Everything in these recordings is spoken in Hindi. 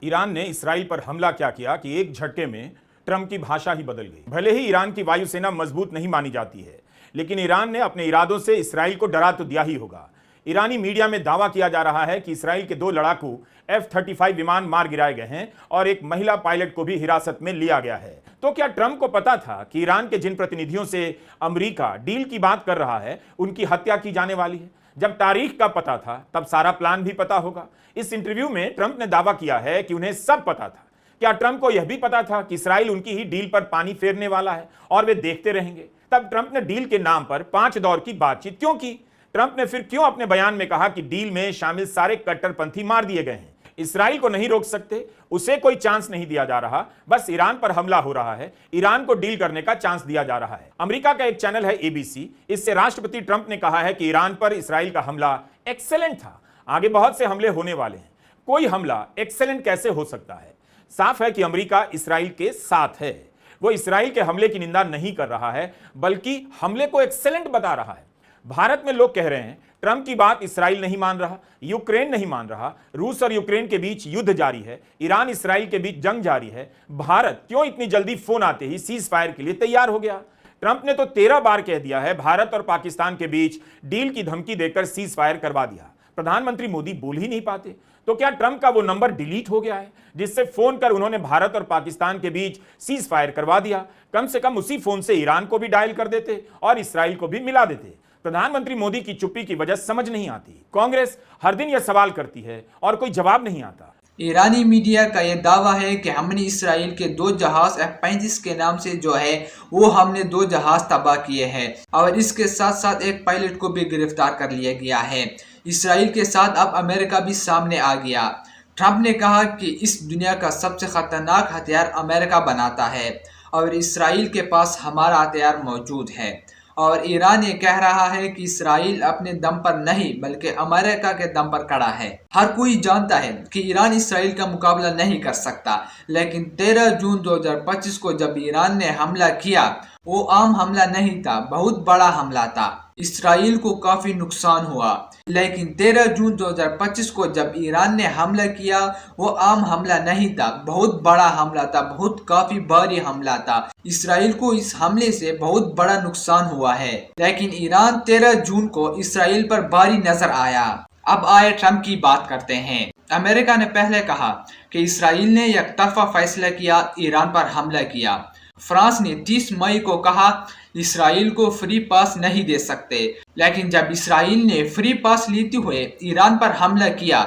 ईरान ने इसराइल पर हमला क्या किया कि एक झटके में ट्रंप की भाषा ही बदल गई। भले ही ईरान की वायुसेना मजबूत नहीं मानी जाती है, लेकिन ईरान ने अपने इरादों से इसराइल को डरा तो दिया ही होगा। ईरानी मीडिया में दावा किया जा रहा है कि इसराइल के 2 लड़ाकू F-35 विमान मार गिराए गए हैं और एक महिला पायलट को भी हिरासत में लिया गया है। तो क्या ट्रंप को पता था कि ईरान के जिन प्रतिनिधियों से अमेरिका डील की बात कर रहा है उनकी हत्या की जाने वाली है? जब तारीख का पता था तब सारा प्लान भी पता होगा। इस इंटरव्यू में ट्रंप ने दावा किया है कि उन्हें सब पता था। क्या ट्रंप को यह भी पता था कि इसराइल उनकी ही डील पर पानी फेरने वाला है और वे देखते रहेंगे? तब ट्रंप ने डील के नाम पर 5 दौर की बातचीत क्यों की? ट्रंप ने फिर क्यों अपने बयान में कहा कि डील में शामिल सारे कट्टरपंथी मार दिए गए हैं? इसराइल को नहीं रोक सकते, उसे कोई चांस नहीं दिया जा रहा, बस ईरान पर हमला हो रहा है, ईरान को डील करने का चांस दिया जा रहा है। अमेरिका का एक चैनल है ABC, इससे राष्ट्रपति ट्रंप ने कहा है कि ईरान पर इसराइल का हमला एक्सेलेंट था, आगे बहुत से हमले होने वाले हैं। कोई हमला एक्सेलेंट कैसे हो सकता है? साफ है कि अमेरिका इसराइल के साथ है। वो इसराइल के हमले की निंदा नहीं कर रहा है, बल्कि हमले को एक्सेलेंट बता रहा है। भारत में लोग कह रहे हैं ट्रंप की बात इसराइल नहीं मान रहा, यूक्रेन नहीं मान रहा, रूस और यूक्रेन के बीच युद्ध जारी है, ईरान इसराइल के बीच जंग जारी है, भारत क्यों इतनी जल्दी फोन आते ही सीज फायर के लिए तैयार हो गया? ट्रंप ने तो 13 बार कह दिया है भारत और पाकिस्तान के बीच डील की धमकी देकर सीज फायर करवा दिया। प्रधानमंत्री मोदी बोल ही नहीं पाते। तो क्या ट्रंप का वो नंबर डिलीट हो गया है जिससे फोन कर उन्होंने भारत और पाकिस्तान के बीच सीज फायर करवा दिया? कम से कम उसी फोन से ईरान को भी डायल कर देते और इसराइल को भी मिला देते। प्रधानमंत्री मोदी की चुप्पी की वजह समझ नहीं आती। कांग्रेस हर दिन यह सवाल करती है और कोई जवाब नहीं आता। ईरानी मीडिया का यह दावा है कि हमने इसराइल के 2 जहाज F-35 के नाम से जो है वो हमने 2 जहाज तबाह किए हैं और इसके साथ साथ एक पायलट को भी गिरफ्तार कर लिया गया है। इसराइल के साथ अब अमेरिका भी सामने आ गया। ट्रंप ने कहा कि इस दुनिया का सबसे खतरनाक हथियार अमेरिका बनाता है और इसराइल के पास हमारा हथियार मौजूद है। और ईरान ये कह रहा है कि इसराइल अपने दम पर नहीं बल्कि अमेरिका के दम पर खड़ा है। हर कोई जानता है कि ईरान इसराइल का मुकाबला नहीं कर सकता, लेकिन 13 जून 2025 को जब ईरान ने हमला किया वो आम हमला नहीं था, बहुत बड़ा हमला था। इसराइल को काफी नुकसान हुआ, लेकिन 13 जून 2025 को जब ईरान ने हमला किया वो आम हमला नहीं था, बहुत बड़ा हमला था, बहुत काफी भारी हमला था। इसराइल को इस हमले से बहुत बड़ा नुकसान हुआ है, लेकिन ईरान 13 जून को इसराइल पर भारी नजर आया। अब आए ट्रंप की बात करते हैं। अमेरिका ने पहले कहा कि इसराइल ने एकतरफा फैसला किया, ईरान पर हमला किया। फ्रांस ने 30 मई को कहा इसराइल को फ्री पास नहीं दे सकते, लेकिन जब इसराइल ने फ्री पास लेते हुए ईरान पर हमला किया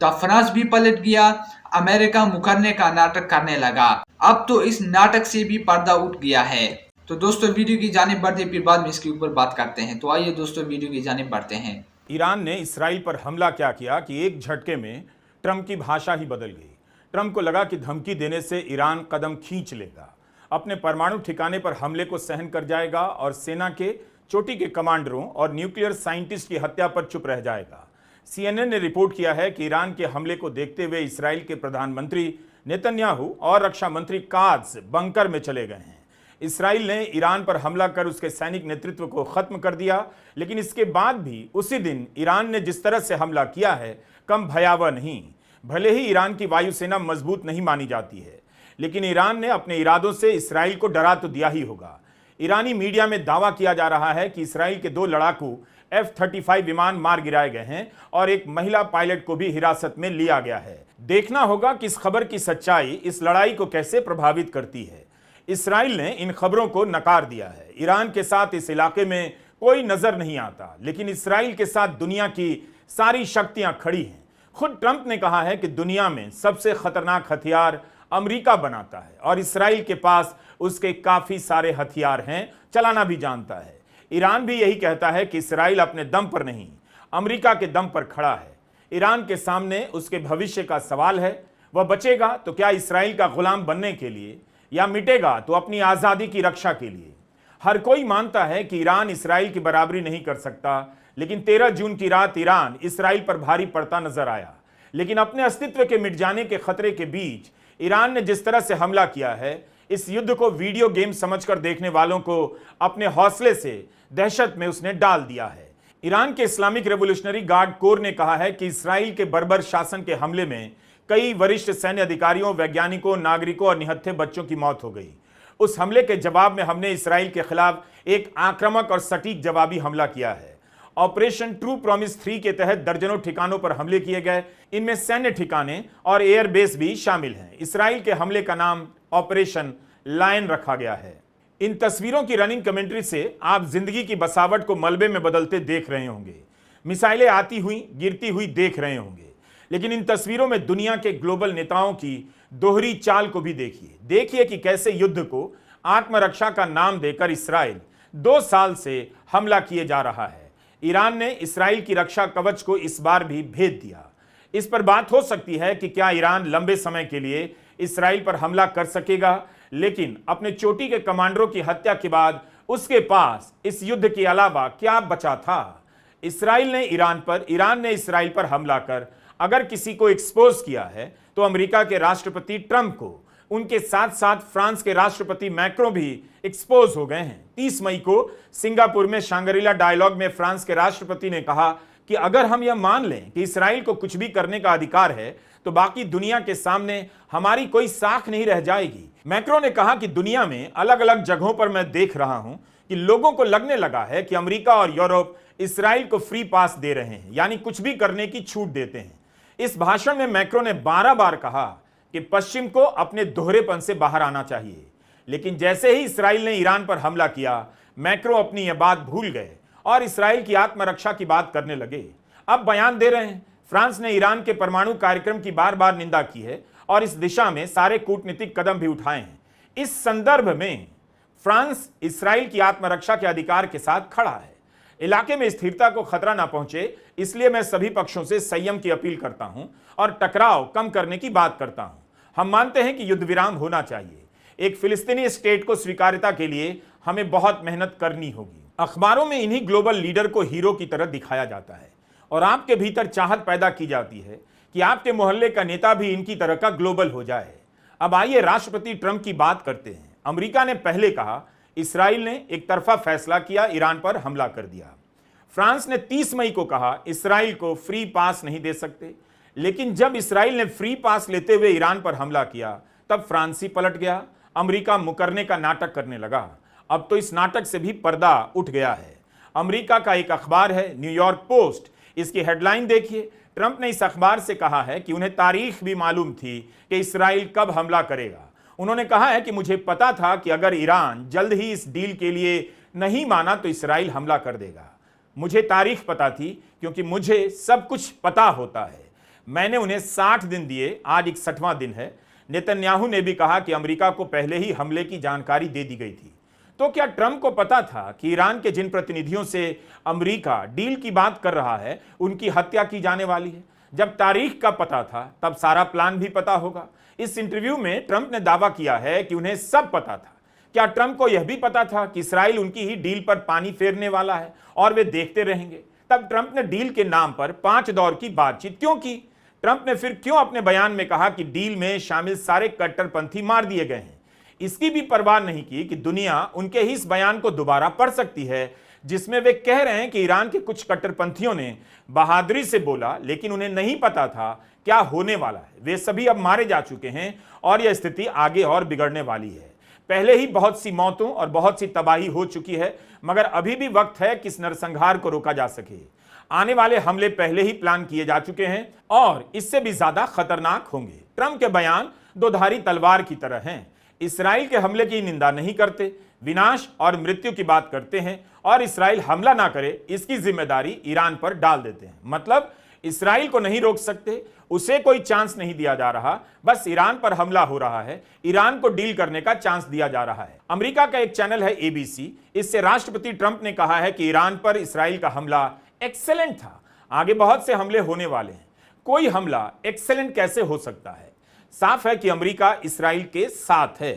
तब फ्रांस भी पलट गया, अमेरिका मुकरने का नाटक करने लगा। अब तो इस नाटक से भी पर्दा उठ गया है। तो दोस्तों वीडियो की जानिब बढ़ते फिर बाद में इसके ऊपर बात करते हैं। तो आइए दोस्तों वीडियो की जानिब बढ़ते हैं। ईरान ने इसराइल पर हमला क्या किया कि एक झटके में ट्रंप की भाषा ही बदल गई। ट्रंप को लगा कि धमकी देने से ईरान कदम खींच लेगा, अपने परमाणु ठिकाने पर हमले को सहन कर जाएगा और सेना के चोटी के कमांडरों और न्यूक्लियर साइंटिस्ट की हत्या पर चुप रह जाएगा। CNN ने रिपोर्ट किया है कि ईरान के हमले को देखते हुए इसराइल के प्रधानमंत्री नेतन्याहू और रक्षा मंत्री कात्ज बंकर में चले गए हैं। इसराइल ने ईरान पर हमला कर उसके सैनिक नेतृत्व को खत्म कर दिया, लेकिन इसके बाद भी उसी दिन ईरान ने जिस तरह से हमला किया है कम भयावह नहीं। भले ही ईरान की वायुसेना मजबूत नहीं मानी जाती है, लेकिन ईरान ने अपने इरादों से इसराइल को डरा तो दिया ही होगा। ईरानी मीडिया में दावा किया जा रहा है कि इसराइल के 2 लड़ाकू F-35 विमान मार गिराए गए हैं और एक महिला पायलट को भी हिरासत में लिया गया है। देखना होगा कि इस खबर की सच्चाई इस लड़ाई को कैसे प्रभावित करती है। इसराइल ने इन खबरों को नकार दिया है। ईरान के साथ इस इलाके में कोई नजर नहीं आता, लेकिन इसराइल के साथ दुनिया की सारी शक्तियां खड़ी हैं। खुद ट्रंप ने कहा है कि दुनिया में सबसे खतरनाक हथियार अमेरिका बनाता है और इसराइल के पास उसके काफी सारे हथियार हैं, चलाना भी जानता है। ईरान भी यही कहता है कि इसराइल अपने दम पर नहीं, अमेरिका के दम पर खड़ा है। ईरान के सामने उसके भविष्य का सवाल है। वह बचेगा तो क्या इसराइल का गुलाम बनने के लिए, या मिटेगा तो अपनी आजादी की रक्षा के लिए? हर कोई मानता है कि ईरान इसराइल की बराबरी नहीं कर सकता, लेकिन 13 जून की रात ईरान इसराइल पर भारी पड़ता नजर आया। लेकिन अपने अस्तित्व के मिट जाने के खतरे के बीच ईरान ने जिस तरह से हमला किया है, इस युद्ध को वीडियो गेम समझकर देखने वालों को अपने हौसले से दहशत में उसने डाल दिया है। ईरान के इस्लामिक रेवोल्यूशनरी गार्ड कोर ने कहा है कि इसराइल के बर्बर शासन के हमले में कई वरिष्ठ सैन्य अधिकारियों, वैज्ञानिकों, नागरिकों और निहत्थे बच्चों की मौत हो गई। उस हमले के जवाब में हमने इसराइल के खिलाफ एक आक्रामक और सटीक जवाबी हमला किया है। ऑपरेशन ट्रू प्रॉमिस 3 के तहत दर्जनों ठिकानों पर हमले किए गए। इनमें सैन्य ठिकाने और एयरबेस भी शामिल हैं। इसराइल के हमले का नाम ऑपरेशन लायन रखा गया है। इन तस्वीरों की रनिंग कमेंट्री से आप जिंदगी की बसावट को मलबे में बदलते देख रहे होंगे। मिसाइलें आती हुई, गिरती हुई देख रहे होंगे। लेकिन इन तस्वीरों में दुनिया के ग्लोबल नेताओं की दोहरी चाल को भी देखिए कि कैसे युद्ध को आत्मरक्षा का नाम देकर इसराइल 2 साल से हमला किए जा रहा है। ईरान ने इसराइल की रक्षा कवच को इस बार भी भेद दिया। इस पर बात हो सकती है कि क्या ईरान लंबे समय के लिए इसराइल पर हमला कर सकेगा, लेकिन अपने चोटी के कमांडरों की हत्या के बाद उसके पास इस युद्ध के अलावा क्या बचा था। ईरान ने इसराइल पर हमला कर अगर किसी को एक्सपोज किया है तो अमेरिका के राष्ट्रपति ट्रंप को, उनके साथ साथ फ्रांस के राष्ट्रपति मैक्रो भी एक्सपोज हो गए हैं। 30 मई को सिंगापुर में शांग्रीला डायलॉग में फ्रांस के राष्ट्रपति ने कहा कि अगर हम यह मान लें कि इसराइल को कुछ भी करने का अधिकार है तो बाकी दुनिया के सामने हमारी कोई साख नहीं रह जाएगी। मैक्रो ने कहा कि दुनिया में अलग अलग जगहों पर मैं देख रहा हूं कि लोगों को लगने लगा है कि अमेरिका और यूरोप इसराइल को फ्री पास दे रहे हैं, यानी कुछ भी करने की छूट देते हैं। इस भाषण में मैक्रो ने 12 बार कहा कि पश्चिम को अपने दोहरेपन से बाहर आना चाहिए। लेकिन जैसे ही इसराइल ने ईरान पर हमला किया, मैक्रो अपनी यह बात भूल गए और इसराइल की आत्मरक्षा की बात करने लगे। अब बयान दे रहे हैं। फ्रांस ने ईरान के परमाणु कार्यक्रम की बार बार निंदा की है और इस दिशा में सारे कूटनीतिक कदम भी उठाए हैं। इस संदर्भ में फ्रांस इसराइल की आत्मरक्षा के अधिकार के साथ खड़ा है। इलाके में स्थिरता को खतरा ना पहुंचे, इसलिए मैं सभी पक्षों से संयम की अपील करता हूं और टकराव कम करने की बात करता हूं। हम मानते हैं कि युद्ध विराम होना चाहिए। एक फिलिस्तीनी स्टेट को स्वीकार्यता के लिए हमें बहुत मेहनत करनी होगी। अखबारों में इन्हीं ग्लोबल लीडर को हीरो की तरह दिखाया जाता है और आपके भीतर चाहत पैदा की जाती है कि आपके मोहल्ले का नेता भी इनकी तरह का ग्लोबल हो जाए। अब आइए राष्ट्रपति ट्रंप की बात करते हैं। अमेरिका ने पहले कहा, इसराइल ने एक तरफा फैसला किया, ईरान पर हमला कर दिया। फ्रांस ने 30 मई को कहा इसराइल को फ्री पास नहीं दे सकते। लेकिन जब इसराइल ने फ्री पास लेते हुए ईरान पर हमला किया, तब फ्रांसी पलट गया। अमेरिका मुकरने का नाटक करने लगा। अब तो इस नाटक से भी पर्दा उठ गया है। अमेरिका का एक अखबार है न्यूयॉर्क पोस्ट, इसकी हेडलाइन देखिए। ट्रंप ने इस अखबार से कहा है कि उन्हें तारीख भी मालूम थी कि इसराइल कब हमला करेगा। उन्होंने कहा है कि मुझे पता था कि अगर ईरान जल्द ही इस डील के लिए नहीं माना तो इसराइल हमला कर देगा। मुझे तारीख पता थी क्योंकि मुझे सब कुछ पता होता है। मैंने उन्हें 60 दिन दिए, आज 61वां दिन है। नेतन्याहू ने भी कहा कि अमेरिका को पहले ही हमले की जानकारी दे दी गई थी। तो क्या ट्रंप को पता था कि ईरान के जिन प्रतिनिधियों से अमेरिका डील की बात कर रहा है उनकी हत्या की जाने वाली है? जब तारीख का पता था तब सारा प्लान भी पता होगा। इस इंटरव्यू में ट्रंप ने दावा किया है कि उन्हें सब पता था। क्या ट्रंप को यह भी पता था कि इसराइल उनकी ही डील पर पानी फेरने वाला है और वे देखते रहेंगे? तब ट्रंप ने डील के नाम पर 5 दौर की बातचीत क्यों की? ट्रंप ने फिर क्यों अपने बयान में कहा कि डील में शामिल सारे कट्टरपंथी मार दिए गए हैं? इसकी भी परवाह नहीं की कि दुनिया उनके ही इस बयान को दोबारा पढ़ सकती है जिसमें वे कह रहे हैं कि ईरान के कुछ कट्टरपंथियों ने बहादुरी से बोला, लेकिन उन्हें नहीं पता था क्या होने वाला है। वे सभी अब मारे जा चुके हैं और यह स्थिति आगे और बिगड़ने वाली है। पहले ही बहुत सी मौतों और बहुत सी तबाही हो चुकी है, मगर अभी भी वक्त है कि इस नरसंहार को रोका जा सके। आने वाले हमले पहले ही प्लान किए जा चुके हैं और इससे भी ज्यादा खतरनाक होंगे। ट्रंप के बयान दोधारी तलवार की तरह हैं। इसराइल के हमले की निंदा नहीं करते, विनाश और मृत्यु की बात करते हैं और इसराइल हमला ना करे इसकी जिम्मेदारी ईरान पर डाल देते हैं। मतलब इसराइल को नहीं रोक सकते, उसे कोई चांस नहीं दिया जा रहा, बस ईरान पर हमला हो रहा है, ईरान को डील करने का चांस दिया जा रहा है। अमेरिका का एक चैनल है ABC, इससे राष्ट्रपति ट्रंप ने कहा है कि ईरान पर इसराइल का हमला एक्सेलेंट था, आगे बहुत से हमले होने वाले हैं। कोई हमला एक्सेलेंट कैसे हो सकता है? साफ है कि अमेरिका इसराइल के साथ है।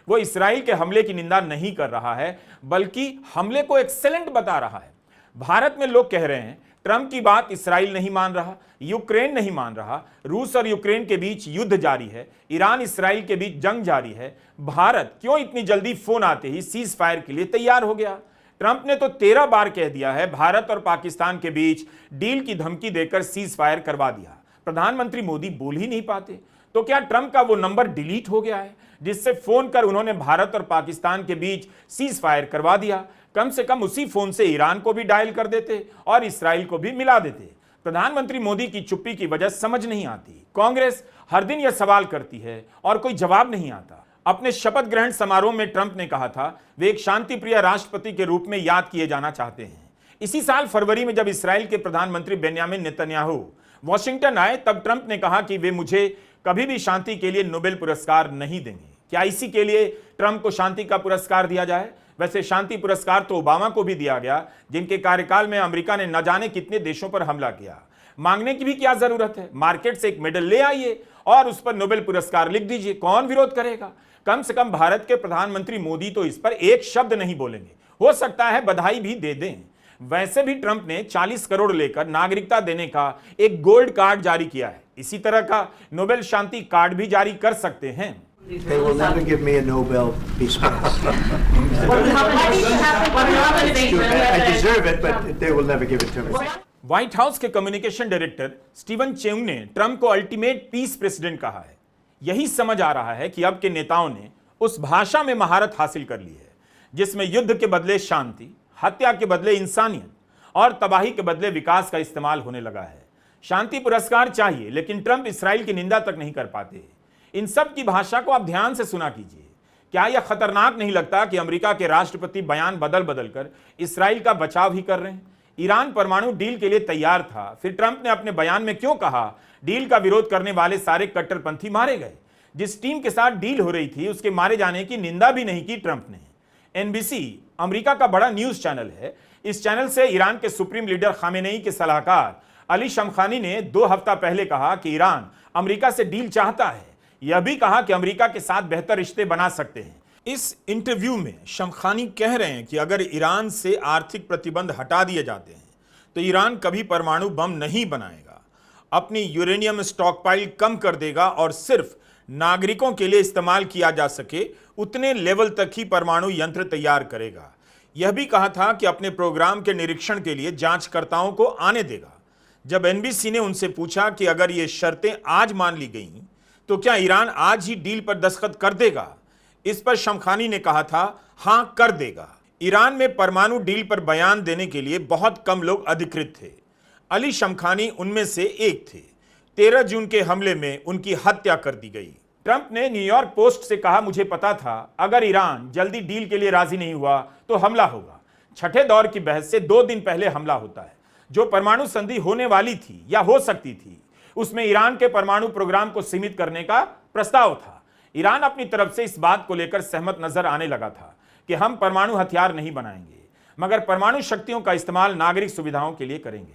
वो इसराइल के हमले की निंदा नहीं कर रहा है, बल्कि हमले को एक्सेलेंट बता रहा है। भारत में लोग कह रहे हैं ट्रंप की बात इसराइल नहीं मान रहा, यूक्रेन नहीं मान रहा, रूस और यूक्रेन के बीच युद्ध जारी है, ईरान इसराइल के बीच जंग जारी है। भारत क्यों इतनी जल्दी फोन आते ही सीज फायर के लिए तैयार हो गया? ट्रंप ने तो 13 बार कह दिया है भारत और पाकिस्तान के बीच डील की धमकी देकर सीज फायर करवा दिया। प्रधानमंत्री मोदी बोल ही नहीं पाते। तो क्या ट्रंप का वो नंबर डिलीट हो गया है जिससे फोन कर उन्होंने भारत और पाकिस्तान के बीच सीज फायर करवा दिया? कम से कम उसी फोन से ईरान को भी डायल कर देते और इसराइल को भी मिला देते। प्रधानमंत्री मोदी की चुप्पी की वजह समझ नहीं आती। कांग्रेस हर दिन यह सवाल करती है और कोई जवाब नहीं आता। अपने शपथ ग्रहण समारोह में ट्रंप ने कहा था वे एक शांतिप्रिय राष्ट्रपति के रूप में याद किए जाना चाहते हैं। इसी साल फरवरी में जब इसराइल के प्रधानमंत्री बेन्यामिन नेतन्याहू वॉशिंगटन आए तब ट्रंप ने कहा कि वे मुझे कभी भी शांति के लिए नोबेल पुरस्कार नहीं देंगे। क्या इसी के लिए ट्रंप को शांति का पुरस्कार दिया जाए? वैसे शांति पुरस्कार तो ओबामा को भी दिया गया, जिनके कार्यकाल में अमेरिका ने न जाने कितने देशों पर हमला किया। मांगने की भी क्या जरूरत है? मार्केट से एक मेडल ले आइए और उस पर नोबेल पुरस्कार लिख दीजिए, कौन विरोध करेगा? कम से कम भारत के प्रधानमंत्री मोदी तो इस पर एक शब्द नहीं बोलेंगे, हो सकता है बधाई भी दे दें। वैसे भी ट्रंप ने 40 करोड़ लेकर नागरिकता देने का एक गोल्ड कार्ड जारी किया है। इसी तरह का नोबेल शांति कार्ड भी जारी कर सकते हैं। They will never give me a Nobel Peace Prize. I deserve it, but they will never give it to me. White house के कम्युनिकेशन डायरेक्टर स्टीवन चेंग ने ट्रंप को अल्टीमेट पीस प्रेसिडेंट कहा है। यही समझ आ रहा है कि अब के नेताओं ने उस भाषा में महारत हासिल कर ली है जिसमें युद्ध के बदले शांति, हत्या के बदले इंसानियत और तबाही के बदले विकास का इस्तेमाल होने लगा है। शांति पुरस्कार चाहिए, लेकिन ट्रंप इसराइल की निंदा तक नहीं कर पाते। इन सब की भाषा को आप ध्यान से सुना कीजिए। क्या यह खतरनाक नहीं लगता कि अमेरिका के राष्ट्रपति बयान बदल बदल कर इसराइल का बचाव ही कर रहे हैं? ईरान परमाणु डील के लिए तैयार था, फिर ट्रंप ने अपने बयान में क्यों कहा डील का विरोध करने वाले सारे कट्टरपंथी मारे गए? जिस टीम के साथ डील हो रही थी उसके मारे जाने की निंदा भी नहीं की ट्रंप ने। एनबीसी अमेरिका का बड़ा न्यूज चैनल है। इस चैनल से ईरान के सुप्रीम लीडर खामेनेई के सलाहकार अली शमखानी ने 2 हफ्ता पहले कहा कि ईरान अमेरिका से डील चाहता है। यह भी कहा कि अमेरिका के साथ बेहतर रिश्ते बना सकते हैं। इस इंटरव्यू में शमखानी कह रहे हैं कि अगर ईरान से आर्थिक प्रतिबंध हटा दिए जाते हैं तो ईरान कभी परमाणु बम नहीं बनाएगा, अपनी यूरेनियम स्टॉकपाइल कम कर देगा और सिर्फ नागरिकों के लिए इस्तेमाल किया जा सके उतने लेवल तक ही परमाणु यंत्र तैयार करेगा। यह भी कहा था कि अपने प्रोग्राम के निरीक्षण के लिए जांचकर्ताओं को आने देगा। जब एनबीसी ने उनसे पूछा कि अगर ये शर्तें आज मान ली गईं तो क्या ईरान आज ही डील पर दस्तखत कर देगा, इस पर शमखानी ने कहा था हां कर देगा। ईरान में परमाणु डील पर बयान देने के लिए बहुत कम लोग अधिकृत थे। अली शमखानी उनमें से एक थे। 13 जून के हमले में उनकी हत्या कर दी गई। ट्रंप ने न्यूयॉर्क पोस्ट से कहा मुझे पता था अगर ईरान जल्दी डील के लिए राजी नहीं हुआ तो हमला होगा। छठे दौर की बहस से 2 दिन पहले हमला होता है। जो परमाणु संधि होने वाली थी या हो सकती थी उसमें ईरान के परमाणु प्रोग्राम को सीमित करने का प्रस्ताव था। ईरान अपनी तरफ से इस बात को लेकर सहमत नजर आने लगा था कि हम परमाणु हथियार नहीं बनाएंगे, मगर परमाणु शक्तियों का इस्तेमाल नागरिक सुविधाओं के लिए करेंगे।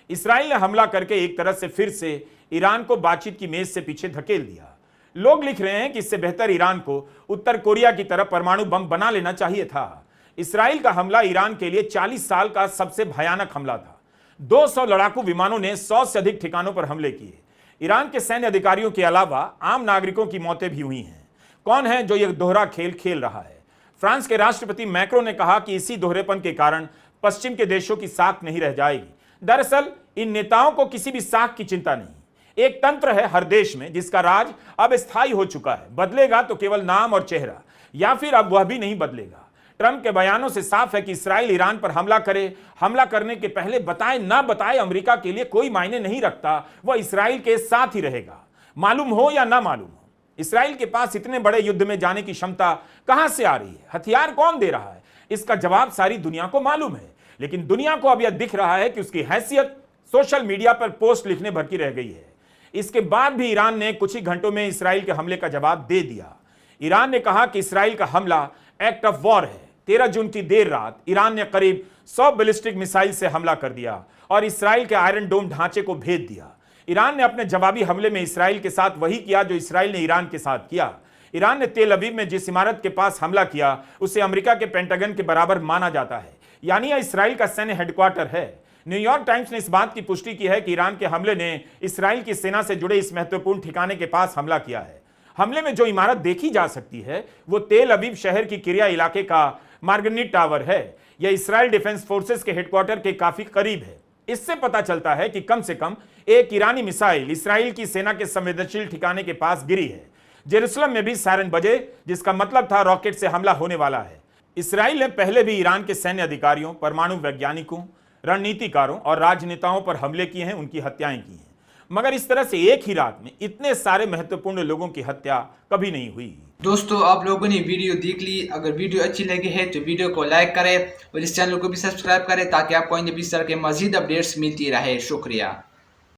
इसराइल ने हमला करके एक तरह से फिर से ईरान को बातचीत की मेज से पीछे धकेल दिया। लोग लिख रहे हैं कि इससे बेहतर ईरान को उत्तर कोरिया की तरह परमाणु बम बना लेना चाहिए था। इसराइल का हमला ईरान के लिए 40 साल का सबसे भयानक हमला था। 200 लड़ाकू विमानों ने 100 से अधिक ठिकानों पर हमले किए। ईरान के सैन्य अधिकारियों के अलावा आम नागरिकों की मौतें भी हुई हैं। कौन है जो यह दोहरा खेल खेल रहा है? फ्रांस के राष्ट्रपति मैक्रो ने कहा कि इसी दोहरेपन के कारण पश्चिम के देशों की साख नहीं रह जाएगी। दरअसल इन नेताओं को किसी भी साख की चिंता नहीं। एक तंत्र है हर देश में जिसका राज अब स्थायी हो चुका है। बदलेगा तो केवल नाम और चेहरा, या फिर अब वह भी नहीं बदलेगा। ट्रंप के बयानों से साफ है कि इसराइल ईरान पर हमला करे, हमला करने के पहले बताए ना बताए अमेरिका के लिए कोई मायने नहीं रखता। वह इसराइल के साथ ही रहेगा, मालूम हो या ना मालूम हो। इसराइल के पास इतने बड़े युद्ध में जाने की क्षमता कहां से आ रही है? हथियार कौन दे रहा है? इसका जवाब सारी दुनिया को मालूम है, लेकिन दुनिया को अब यह दिख रहा है कि उसकी हैसियत सोशल मीडिया पर पोस्ट लिखने भर की रह गई है। इसके बाद भी ईरान ने कुछ ही घंटों में इसराइल के हमले का जवाब दे दिया। ईरान ने कहा कि इसराइल का हमला एक्ट ऑफ वॉर है। 13 जून की देर रात ईरान ने करीब 100 बैलिस्टिक मिसाइल से हमला कर दिया और इसराइल के आयरन डोम ढांचे को भेद दिया। ईरान ने अपने जवाबी हमले में इसराइल के साथ वही किया जो इसराइल ने ईरान के साथ किया। ईरान ने तेल अवीव में जिस इमारत के पास हमला किया उसे अमेरिका के पेंटागन के बराबर माना जाता है, यानी यह इसराइल का सैन्य हेडक्वार्टर है। न्यूयॉर्क टाइम्स ने इस बात की पुष्टि की है कि ईरान के हमले ने इसराइल की सेना से जुड़े इस महत्वपूर्ण ठिकाने के पास हमला किया है। हमले में जो इमारत देखी जा सकती है वो तेल अवीव शहर की किरिया इलाके का मार्गनिट टावर है। यह इसराइल डिफेंस फोर्सेस के हेडक्वार्टर के काफी करीब है। इससे पता चलता है कि कम से कम एक ईरानी मिसाइल इसराइल की सेना के संवेदनशील ठिकाने के पास गिरी है। जेरूसलम में भी सायरन बजे, जिसका मतलब था रॉकेट से हमला होने वाला है। इसराइल ने पहले भी ईरान के सैन्य अधिकारियों, परमाणु वैज्ञानिकों, रणनीतिकारों और राजनेताओं पर हमले किए हैं, उनकी हत्याएं की हैं, मगर इस तरह से एक ही रात में इतने सारे महत्वपूर्ण लोगों की हत्या कभी नहीं हुई। दोस्तों, आप लोगों ने वीडियो देख ली। अगर वीडियो अच्छी लगी है तो वीडियो को लाइक करें और इस चैनल को भी सब्सक्राइब करें ताकि आपको इस तरह के मजीद अपडेट्स मिलती रहे। शुक्रिया।